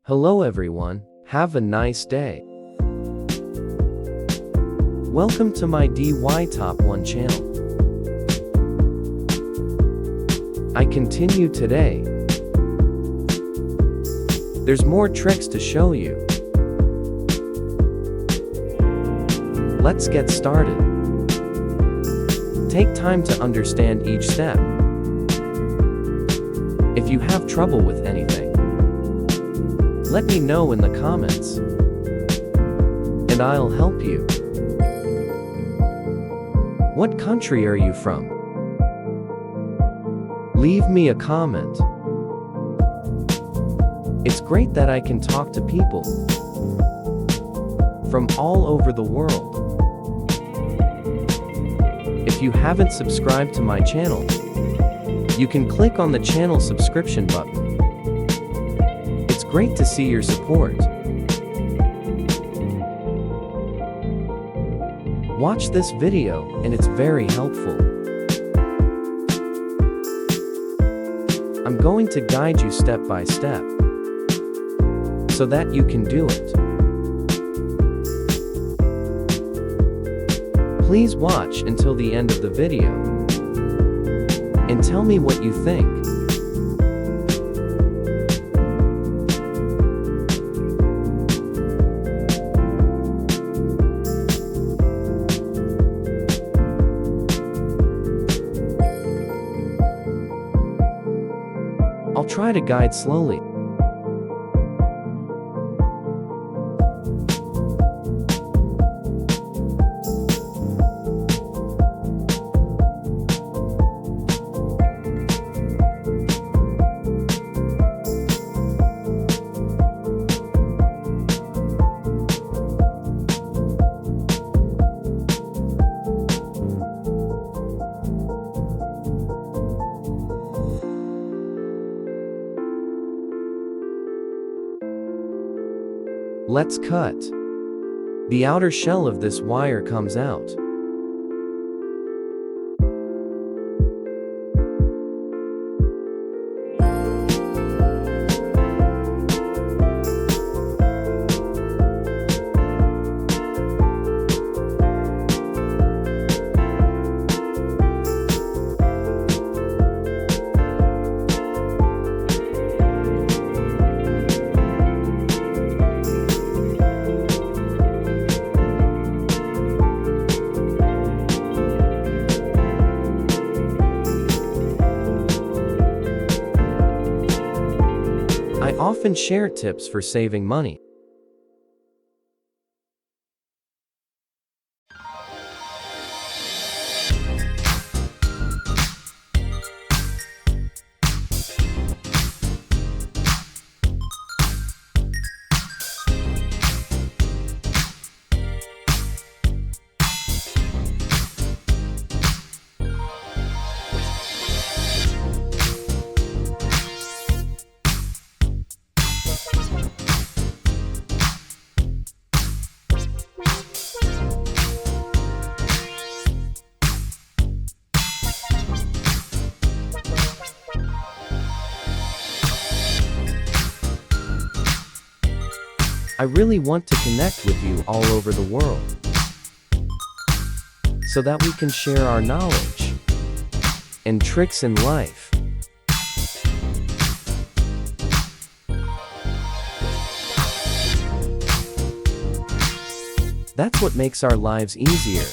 Hello everyone, have a nice day. Welcome to my DY Top 1 channel. I continue today. There's more tricks to show you. Let's get started. Take time to understand each step. If you have trouble with anything, let me know in the comments, and I'll help you. What country are you from? Leave me a comment. It's great that I can talk to people from all over the world. If you haven't subscribed to my channel, you can click on the channel subscription button. It's great to see your support. Watch this video, and it's very helpful. I'm going to guide you step by step, so that you can do it. Please watch until the end of the video, and tell me what you think. I'll try to guide slowly. Let's cut. The outer shell of this wire comes out. I often share tips for saving money. I really want to connect with you all over the world, so that we can share our knowledge and tricks in life. That's what makes our lives easier.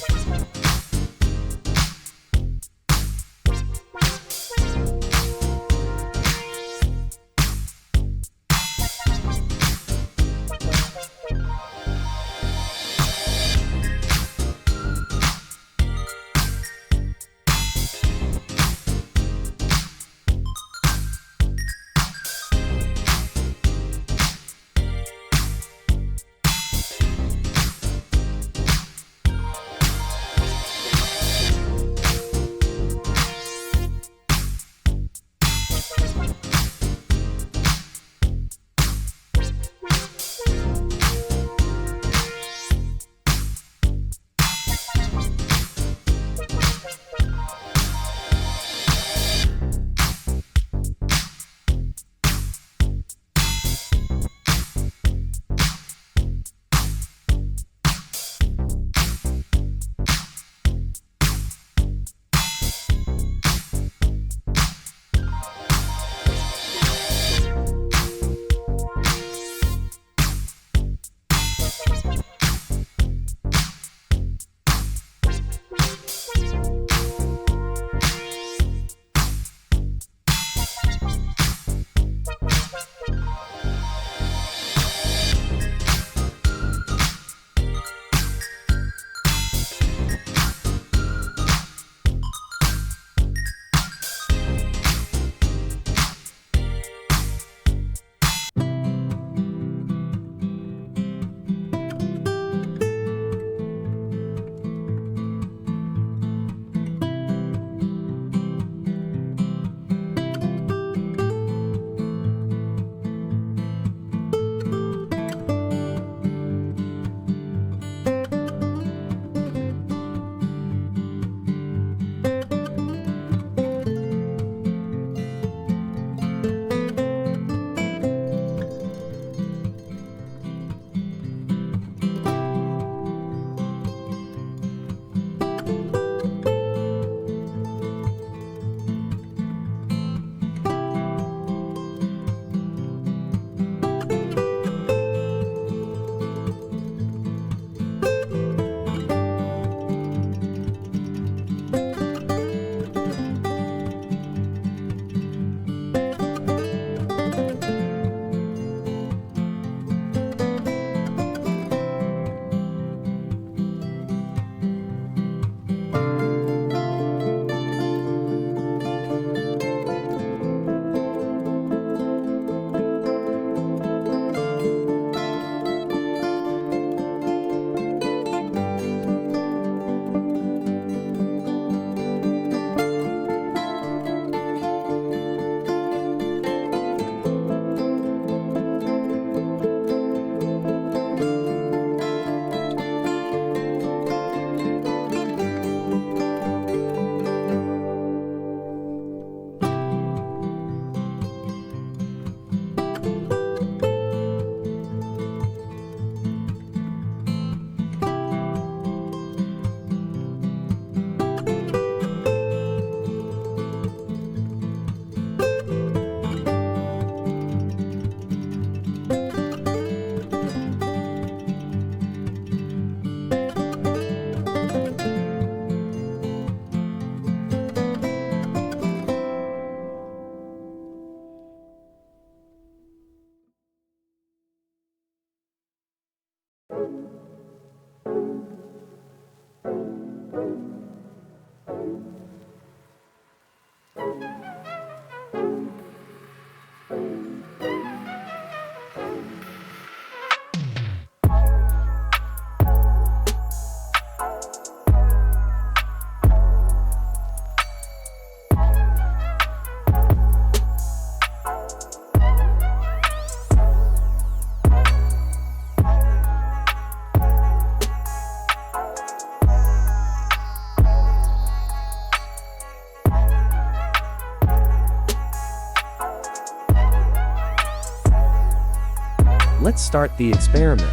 Let's start the experiment.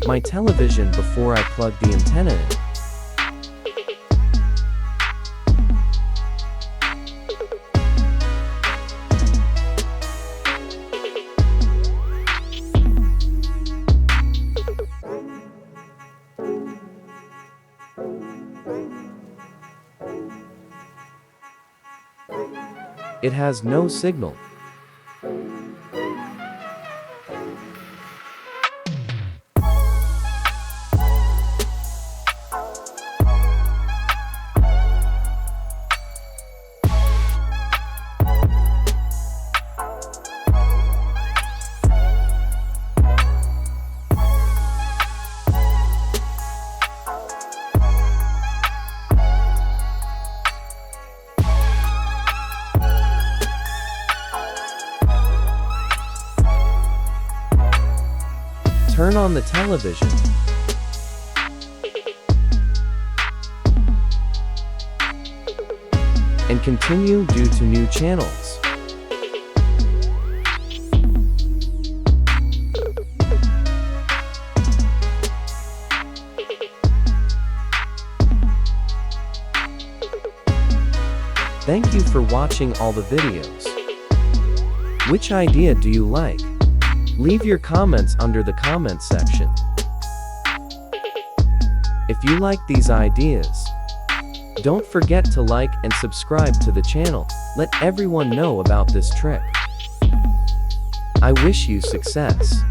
My television before I plug the antenna in. It has no signal. Turn on the television. And continue due to new channels. Thank you for watching all the videos. Which idea do you like? Leave your comments under the comment section. If you like these ideas, don't forget to like and subscribe to the channel. Let everyone know about this trick. I wish you success.